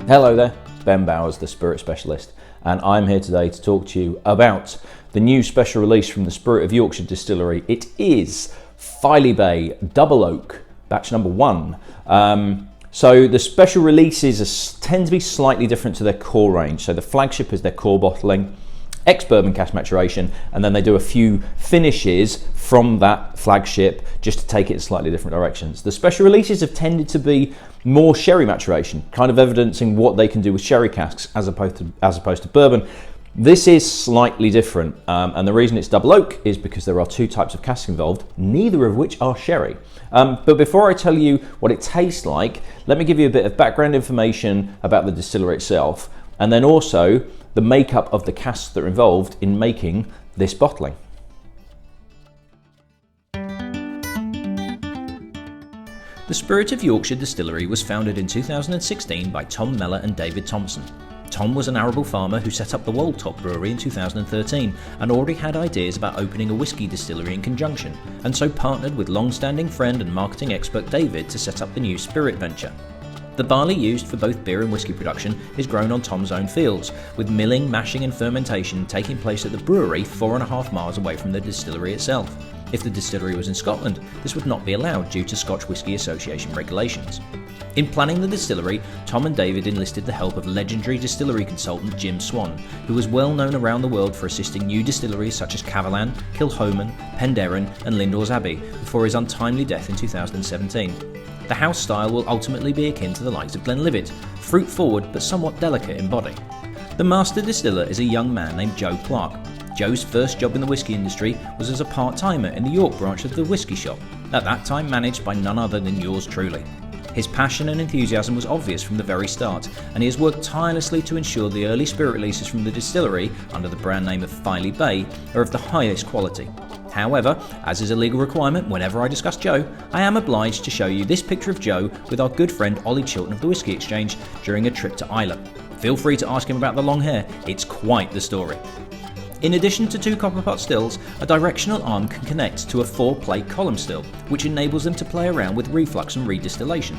Hello there, Ben Bowers, the Spirit Specialist, and I'm here today to talk to you about the new special release from the Spirit of Yorkshire DIstillery. It is Filey Bay Double Oak, batch number 1. So the special releases tend to be slightly different to their core range. So the flagship is their core bottling, ex-Bourbon cask maturation, and then they do a few finishes from that flagship just to take it in slightly different directions. The special releases have tended to be more sherry maturation, kind of evidencing what they can do with sherry casks as opposed to bourbon. This is slightly different, and the reason it's double oak is because there are 2 types of casks involved, neither of which are sherry. But before I tell you what it tastes like, let me give you a bit of background information about the distillery itself, and then also the makeup of the casks that are involved in making this bottling. The Spirit of Yorkshire DIstillery was founded in 2016 by Tom Mellor and David Thompson. Tom was an arable farmer who set up the Woldtop Brewery in 2013 and already had ideas about opening a whisky distillery in conjunction, and so partnered with long-standing friend and marketing expert David to set up the new Spirit venture. The barley used for both beer and whisky production is grown on Tom's own fields, with milling, mashing and fermentation taking place at the brewery 4.5 miles away from the distillery itself. If the distillery was in Scotland, this would not be allowed due to Scotch Whisky Association regulations. In planning the distillery, Tom and David enlisted the help of legendary distillery consultant Jim Swan, who was well known around the world for assisting new distilleries such as Cavallan, Kilchoman, Penderyn and Lindores Abbey before his untimely death in 2017. The house style will ultimately be akin to the likes of Glenlivet, fruit-forward but somewhat delicate in body. The master distiller is a young man named Joe Clark. Joe's first job in the whisky industry was as a part-timer in the York branch of the whisky shop, at that time managed by none other than yours truly. His passion and enthusiasm was obvious from the very start, and he has worked tirelessly to ensure the early spirit releases from the distillery, under the brand name of Filey Bay, are of the highest quality. However, as is a legal requirement whenever I discuss Joe, I am obliged to show you this picture of Joe with our good friend Ollie Chilton of the Whisky Exchange during a trip to Islay. Feel free to ask him about the long hair, it's quite the story. In addition to 2 copper pot stills, a directional arm can connect to a 4-plate column still, which enables them to play around with reflux and redistillation.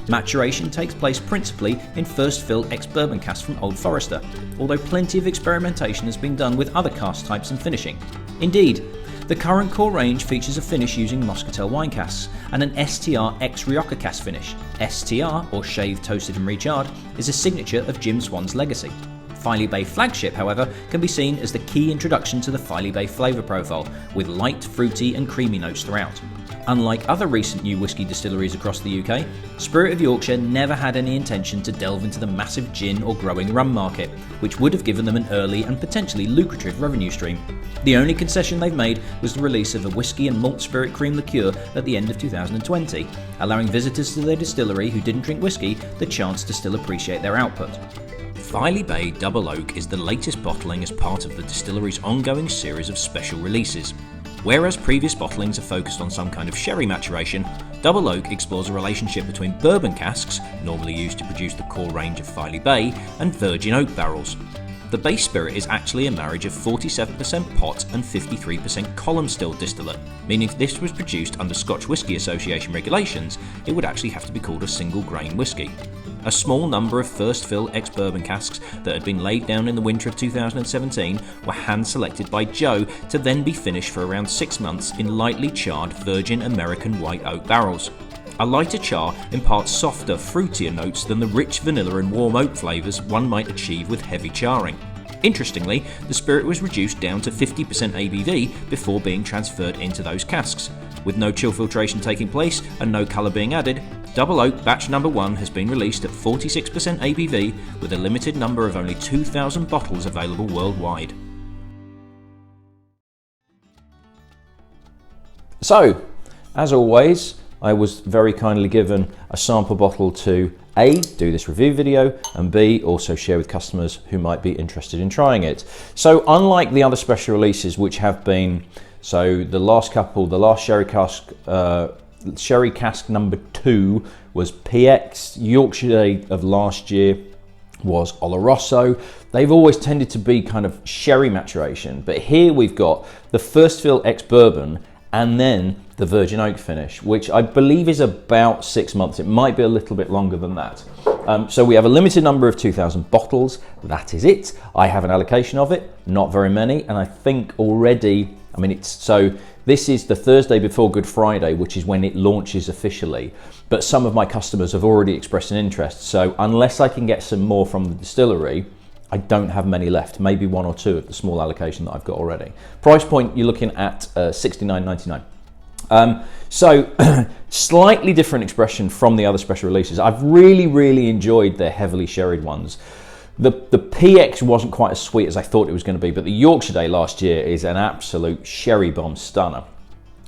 Maturation takes place principally in first fill ex-Bourbon casks from Old Forester, although plenty of experimentation has been done with other cask types and finishing. Indeed, the current core range features a finish using Muscatel wine casks and an STR ex-Rioja cask finish. STR, or shaved, toasted and recharred, is a signature of Jim Swan's legacy. Filey Bay flagship, however, can be seen as the key introduction to the Filey Bay flavour profile, with light, fruity and creamy notes throughout. Unlike other recent new whisky distilleries across the UK, Spirit of Yorkshire never had any intention to delve into the massive gin or growing rum market, which would have given them an early and potentially lucrative revenue stream. The only concession they've made was the release of a whisky and malt spirit cream liqueur at the end of 2020, allowing visitors to their distillery who didn't drink whisky the chance to still appreciate their output. Filey Bay Double Oak is the latest bottling as part of the distillery's ongoing series of special releases. Whereas previous bottlings are focused on some kind of sherry maturation, Double Oak explores a relationship between bourbon casks, normally used to produce the core range of Filey Bay, and virgin oak barrels. The base spirit is actually a marriage of 47% pot and 53% column still distillate, meaning if this was produced under Scotch Whisky Association regulations, it would actually have to be called a single grain whisky. A small number of first fill ex-Bourbon casks that had been laid down in the winter of 2017 were hand selected by Joe to then be finished for around 6 months in lightly charred virgin American white oak barrels. A lighter char imparts softer, fruitier notes than the rich vanilla and warm oak flavours one might achieve with heavy charring. Interestingly, the spirit was reduced down to 50% ABV before being transferred into those casks. With no chill filtration taking place and no colour being added, Double Oak batch number 1 has been released at 46% ABV with a limited number of only 2,000 bottles available worldwide. So, as always, I was very kindly given a sample bottle to A, do this review video, and B, also share with customers who might be interested in trying it. So unlike the other special releases which have been, so the last couple, the last sherry cask number 2 was PX, Yorkshire Day of last year was Oloroso. They've always tended to be kind of sherry maturation, but here we've got the first fill ex-Bourbon and then the virgin oak finish, which I believe is about 6 months. It might be a little bit longer than that. So we have a limited number of 2,000 bottles. That is it. I have an allocation of it, not very many, and I think already, I mean, this is the Thursday before Good Friday, which is when it launches officially. But some of my customers have already expressed an interest. So unless I can get some more from the distillery, I don't have many left. Maybe one or two of the small allocation that I've got already. Price point, you're looking at $69.99. So slightly different expression from the other special releases. I've really enjoyed their heavily sherried ones. The PX wasn't quite as sweet as I thought it was going to be, but the Yorkshire Day last year is an absolute sherry bomb stunner.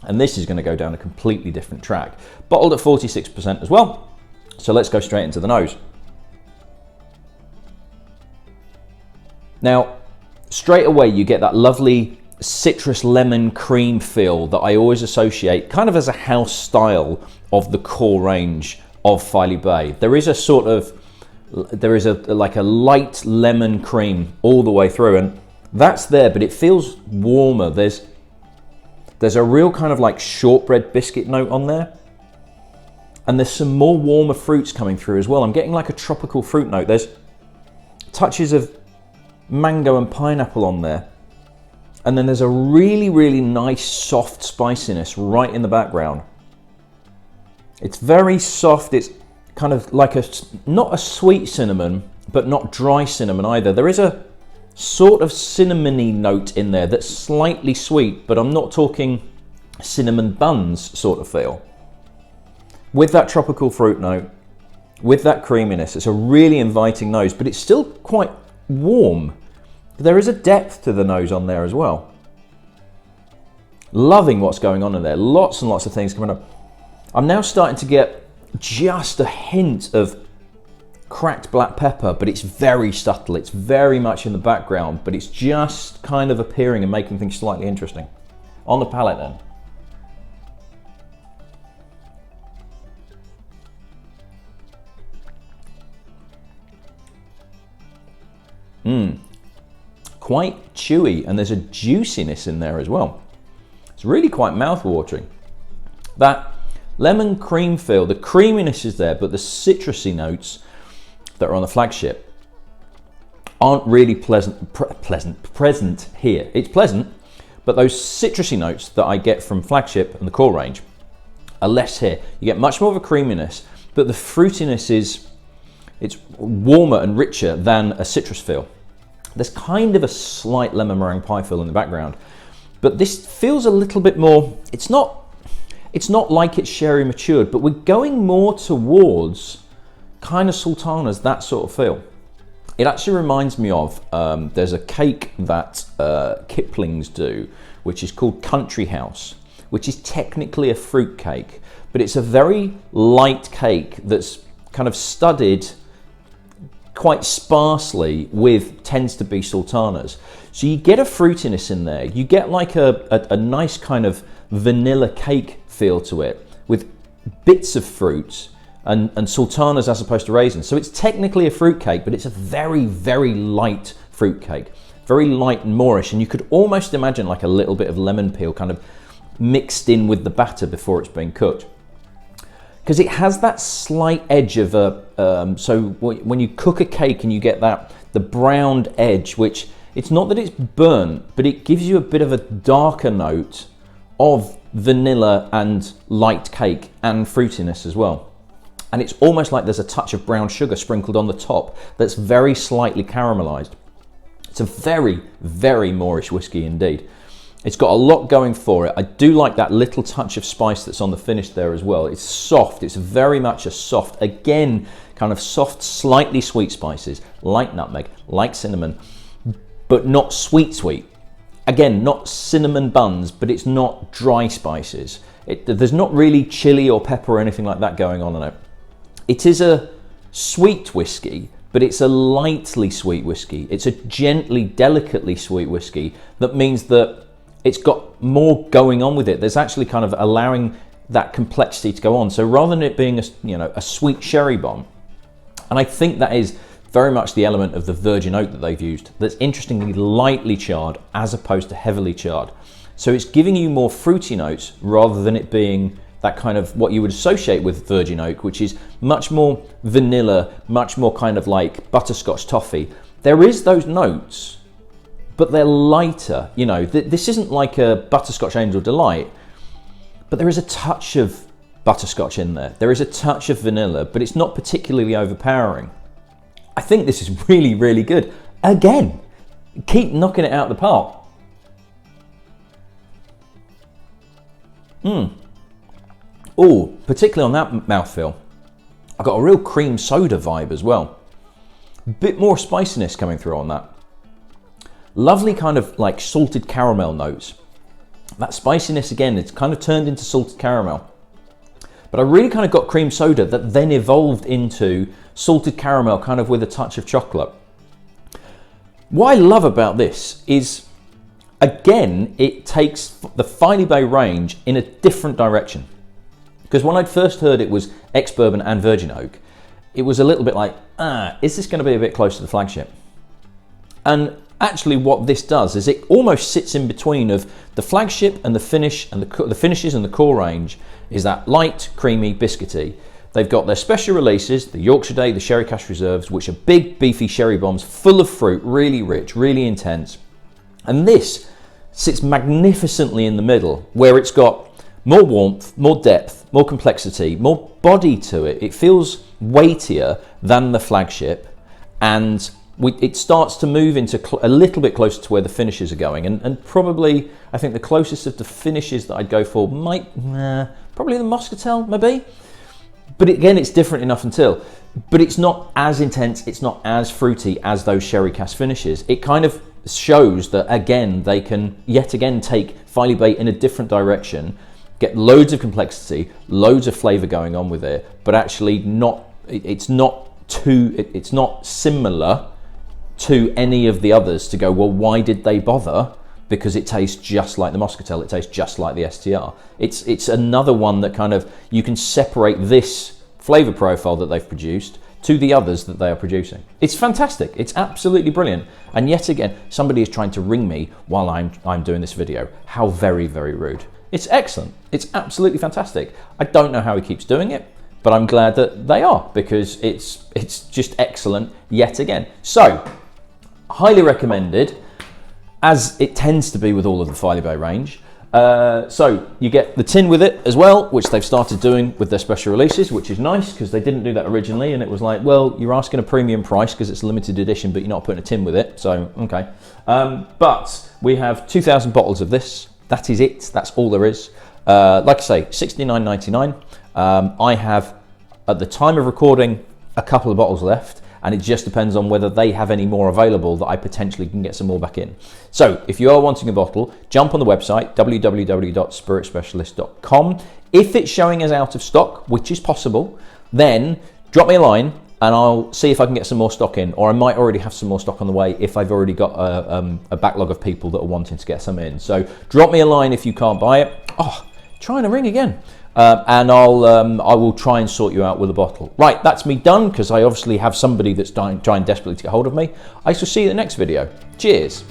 And this is going to go down a completely different track. Bottled at 46% as well. So let's go straight into the nose. Now, straight away you get that lovely citrus lemon cream feel that I always associate kind of as a house style of the core range of Filey Bay. There is like a light lemon cream all the way through, and that's there, but it feels warmer. There's a real kind of like shortbread biscuit note on there, and there's some more warmer fruits coming through as well. I'm getting like a tropical fruit note. There's touches of mango and pineapple on there. And then there's a really nice soft spiciness right in the background. It's very soft. It's kind of like not a sweet cinnamon, but not dry cinnamon either. There is a sort of cinnamony note in there that's slightly sweet, but I'm not talking cinnamon buns sort of feel. With that tropical fruit note, with that creaminess, it's a really inviting nose, but it's still quite warm. There is a depth to the nose on there as well. Loving what's going on in there. Lots and lots of things coming up. I'm now starting to get just a hint of cracked black pepper, but it's very subtle. It's very much in the background, but it's just kind of appearing and making things slightly interesting. On the palate then. Quite chewy, and there's a juiciness in there as well. It's really quite mouth-watering. That lemon cream feel, the creaminess is there, but the citrusy notes that are on the flagship aren't really present here. It's pleasant, but those citrusy notes that I get from flagship and the core range are less here. You get much more of a creaminess, but the fruitiness it's warmer and richer than a citrus feel. There's kind of a slight lemon meringue pie feel in the background, but this feels a little bit more, it's not like it's sherry matured, but we're going more towards kind of sultanas, that sort of feel. It actually reminds me of, there's a cake that Kipling's do, which is called Country House, which is technically a fruit cake, but it's a very light cake that's kind of studded quite sparsely with tends to be sultanas. So you get a fruitiness in there. You get like a nice kind of vanilla cake feel to it with bits of fruit and sultanas as opposed to raisins. So it's technically a fruit cake, but it's a very light fruit cake. Very light and moorish, and you could almost imagine like a little bit of lemon peel kind of mixed in with the batter before it's been cooked. Because it has that slight edge of so when you cook a cake and you get the browned edge, which it's not that it's burnt, but it gives you a bit of a darker note of vanilla and light cake and fruitiness as well. And it's almost like there's a touch of brown sugar sprinkled on the top that's very slightly caramelized. It's a very Moorish whiskey indeed. It's got a lot going for it. I do like that little touch of spice that's on the finish there as well. It's soft. It's very much a soft, again, kind of soft, slightly sweet spices, like nutmeg, like cinnamon, but not sweet. Again, not cinnamon buns, but it's not dry spices. There's not really chili or pepper or anything like that going on in it. It is a sweet whiskey, but it's a lightly sweet whiskey. It's a gently, delicately sweet whiskey that means that it's got more going on with it. There's actually kind of allowing that complexity to go on. So rather than it being a sweet sherry bomb, and I think that is very much the element of the virgin oak that they've used, that's interestingly lightly charred as opposed to heavily charred. So it's giving you more fruity notes rather than it being that kind of what you would associate with virgin oak, which is much more vanilla, much more kind of like butterscotch toffee. There is those notes, but they're lighter. You know, this isn't like a butterscotch angel delight, but there is a touch of butterscotch in there. There is a touch of vanilla, but it's not particularly overpowering. I think this is really, really good. Again, keep knocking it out of the park. Oh, particularly on that mouthfeel, I got a real cream soda vibe as well. Bit more spiciness coming through on that. Lovely kind of like salted caramel notes. That spiciness again, it's kind of turned into salted caramel. But I really kind of got cream soda that then evolved into salted caramel, kind of with a touch of chocolate. What I love about this is, again, it takes the Filey Bay range in a different direction. Because when I'd first heard it was ex-Bourbon and virgin oak, it was a little bit like, is this going to be a bit close to the flagship? And actually what this does is it almost sits in between of the flagship and the finish, and the finishes and the core range is that light, creamy, biscuity. They've got their special releases, the Yorkshire Day, the Sherry Cask Reserves, which are big, beefy sherry bombs, full of fruit, really rich, really intense. And this sits magnificently in the middle, where it's got more warmth, more depth, more complexity, more body to it. It feels weightier than the flagship, and it starts to move into a little bit closer to where the finishes are going. And probably, I think the closest of the finishes that I'd go for might, probably the Muscatel, maybe. But again, it's different enough until, but it's not as intense, it's not as fruity as those sherry cask finishes. It kind of shows that, again, they can yet again take Filey Bay in a different direction, get loads of complexity, loads of flavour going on with it, but actually it's not similar to any of the others to go, well, why did they bother? Because it tastes just like the Muscatel, it tastes just like the STR. It's another one that kind of, you can separate this flavour profile that they've produced to the others that they are producing. It's fantastic, it's absolutely brilliant. And yet again, somebody is trying to ring me while I'm doing this video. How very, very rude. It's excellent, it's absolutely fantastic. I don't know how he keeps doing it, but I'm glad that they are, because it's just excellent yet again. So, highly recommended, as it tends to be with all of the Filey Bay range. So you get the tin with it as well, which they've started doing with their special releases, which is nice because they didn't do that originally, and it was like, well, you're asking a premium price because it's a limited edition, but you're not putting a tin with it, so okay. But we have 2,000 bottles of this. That is it, that's all there is. Like I say, $69.99. I have, at the time of recording, a couple of bottles left, and it just depends on whether they have any more available that I potentially can get some more back in. So if you are wanting a bottle, jump on the website, www.spiritspecialist.com. If it's showing as out of stock, which is possible, then drop me a line and I'll see if I can get some more stock in, or I might already have some more stock on the way if I've already got a backlog of people that are wanting to get some in. So drop me a line if you can't buy it. Oh, trying to ring again. And I will try and sort you out with a bottle. Right, that's me done, because I obviously have somebody that's trying desperately to get hold of me. I shall see you in the next video. Cheers.